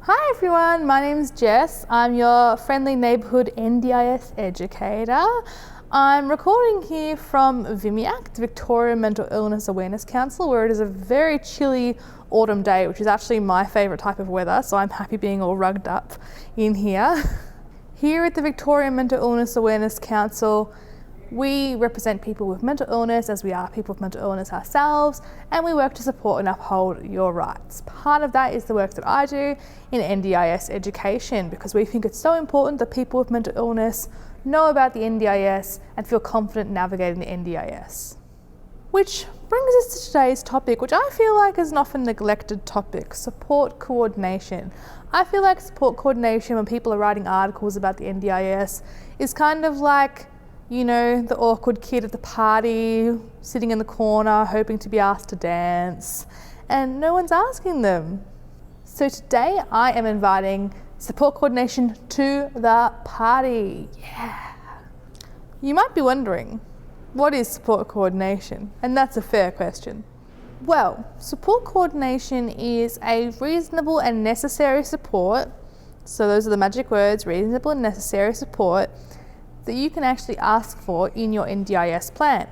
Hi everyone, my name is Jess. I'm your friendly neighbourhood NDIS educator. I'm recording here from VMIAC, the Victoria Mental Illness Awareness Council, where it is a very chilly autumn day, which is actually my favourite type of weather, so I'm happy being all rugged up in here. Here at the Victoria Mental Illness Awareness Council, we represent people with mental illness as we are people with mental illness ourselves, and we work to support and uphold your rights. Part of that is the work that I do in NDIS education, because we think it's so important that people with mental illness know about the NDIS and feel confident navigating the NDIS. Which brings us to today's topic, which I feel like is an often neglected topic: support coordination. I feel like support coordination, when people are writing articles about the NDIS, is kind of like, you know, the awkward kid at the party, sitting in the corner, hoping to be asked to dance, and no one's asking them. So today I am inviting support coordination to the party. Yeah. You might be wondering, what is support coordination? And that's a fair question. Well, support coordination is a reasonable and necessary support, so those are the magic words, reasonable and necessary support, that you can actually ask for in your NDIS plan.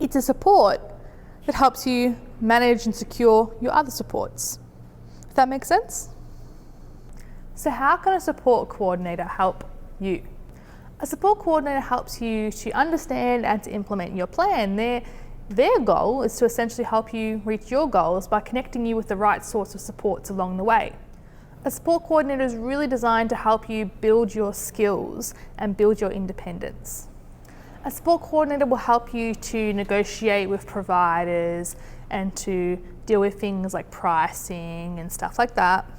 It's a support that helps you manage and secure your other supports. If that makes sense? So how can a support coordinator help you? A support coordinator helps you to understand and to implement your plan. Their goal is to essentially help you reach your goals by connecting you with the right sorts of supports along the way. A support coordinator is really designed to help you build your skills and build your independence. A support coordinator will help you to negotiate with providers and to deal with things like pricing and stuff like that.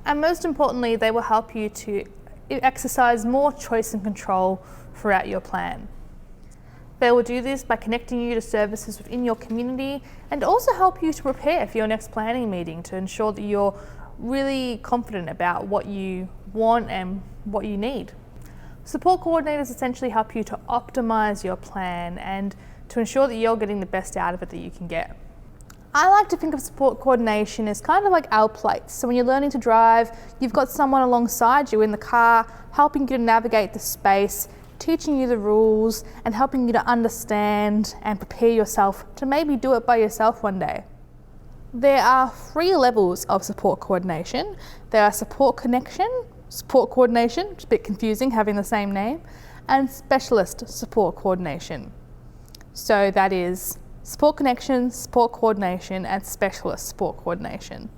And most importantly, they will help you to exercise more choice and control throughout your plan. They will do this by connecting you to services within your community and also help you to prepare for your next planning meeting to ensure that you're really confident about what you want and what you need. Support coordinators essentially help you to optimize your plan and to ensure that you're getting the best out of it that you can get. I like to think of support coordination as kind of like L plates. So when you're learning to drive, you've got someone alongside you in the car helping you to navigate the space, teaching you the rules and helping you to understand and prepare yourself to maybe do it by yourself one day. There are 3 levels of support coordination. There are support coordination, which is a bit confusing having the same name, and specialist support coordination. So that is support connection, support coordination, and specialist support coordination.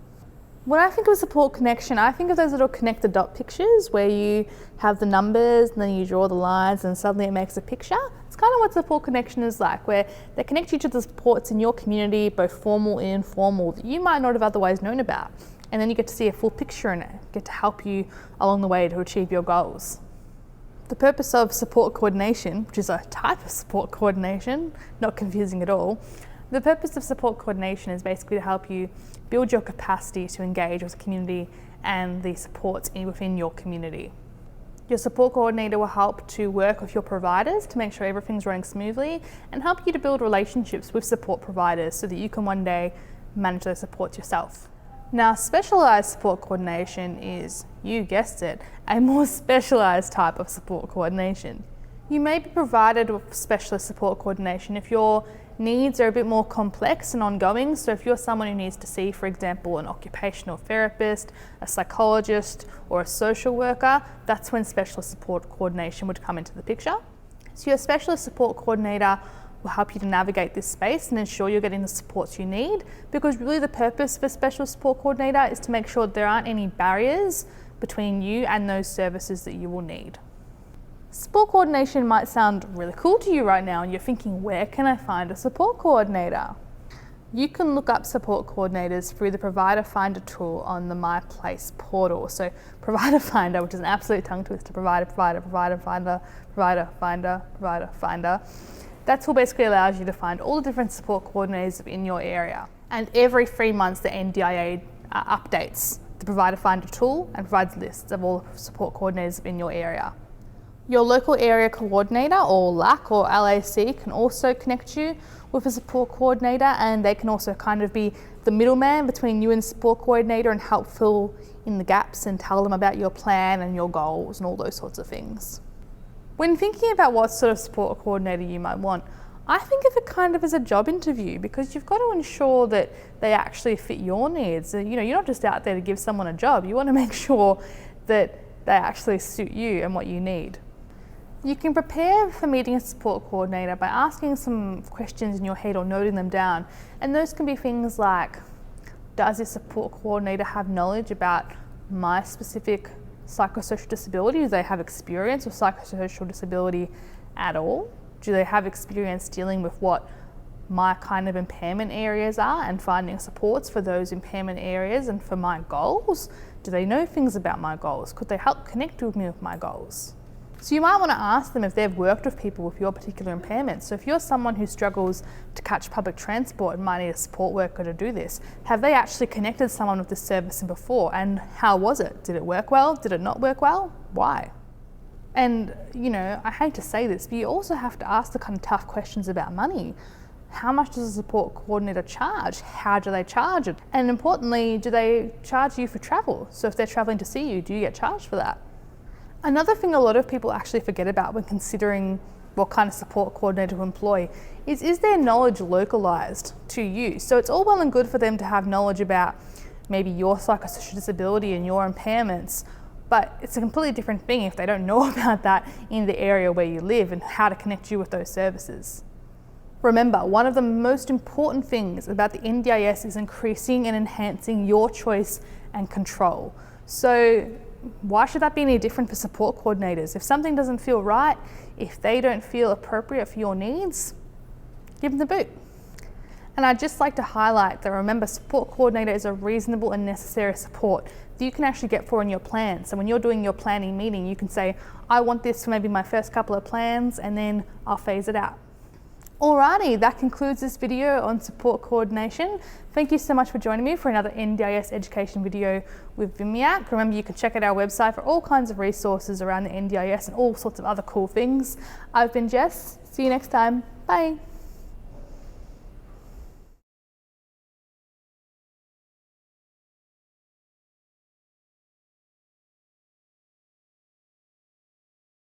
When I think of support connection, I think of those little connect the dot pictures where you have the numbers and then you draw the lines and suddenly it makes a picture. It's kind of what support connection is like, where they connect you to the supports in your community, both formal and informal, that you might not have otherwise known about. And then you get to see a full picture in it, get to help you along the way to achieve your goals. The purpose of support coordination, which is a type of support coordination, not confusing at all, the purpose of support coordination is basically to help you build your capacity to engage with the community and the supports within your community. Your support coordinator will help to work with your providers to make sure everything's running smoothly and help you to build relationships with support providers so that you can one day manage those supports yourself. Now, specialised support coordination is, you guessed it, a more specialised type of support coordination. You may be provided with specialist support coordination if your needs are a bit more complex and ongoing. So if you're someone who needs to see, for example, an occupational therapist, a psychologist, or a social worker, that's when specialist support coordination would come into the picture. So your specialist support coordinator will help you to navigate this space and ensure you're getting the supports you need, because really the purpose of a specialist support coordinator is to make sure there aren't any barriers between you and those services that you will need. Support coordination might sound really cool to you right now and you're thinking, where can I find a support coordinator? You can look up support coordinators through the Provider Finder tool on the My Place portal. So Provider Finder, which is an absolute tongue twister, Provider Finder. That tool basically allows you to find all the different support coordinators in your area. And every 3 months the NDIA updates the Provider Finder tool and provides lists of all support coordinators in your area. Your local area coordinator, or LAC or LAC, can also connect you with a support coordinator, and they can also kind of be the middleman between you and the support coordinator and help fill in the gaps and tell them about your plan and your goals and all those sorts of things. When thinking about what sort of support coordinator you might want, I think of it kind of as a job interview, because you've got to ensure that they actually fit your needs. You know, you're not just out there to give someone a job. You want to make sure that they actually suit you and what you need. You can prepare for meeting a support coordinator by asking some questions in your head or noting them down. And those can be things like, does this support coordinator have knowledge about my specific psychosocial disability? Do they have experience with psychosocial disability at all? Do they have experience dealing with what my kind of impairment areas are and finding supports for those impairment areas and for my goals? Do they know things about my goals? Could they help connect with me with my goals? So you might want to ask them if they've worked with people with your particular impairment. So if you're someone who struggles to catch public transport and might need a support worker to do this, have they actually connected someone with this service before, and how was it? Did it work well? Did it not work well? Why? And, you know, I hate to say this, but you also have to ask the kind of tough questions about money. How much does a support coordinator charge? How do they charge it? And importantly, do they charge you for travel? So if they're traveling to see you, do you get charged for that? Another thing a lot of people actually forget about when considering what kind of support coordinator to employ is their knowledge localized to you? So it's all well and good for them to have knowledge about maybe your psychosocial disability and your impairments, but it's a completely different thing if they don't know about that in the area where you live and how to connect you with those services. Remember, one of the most important things about the NDIS is increasing and enhancing your choice and control. So why should that be any different for support coordinators? If something doesn't feel right, if they don't feel appropriate for your needs, give them the boot. And I'd just like to highlight that, remember, support coordinator is a reasonable and necessary support that you can actually get for in your plan. So when you're doing your planning meeting, you can say, I want this for maybe my first couple of plans, and then I'll phase it out. Alrighty, that concludes this video on support coordination. Thank you so much for joining me for another NDIS education video with VMIAC. Remember, you can check out our website for all kinds of resources around the NDIS and all sorts of other cool things. I've been Jess. See you next time. Bye.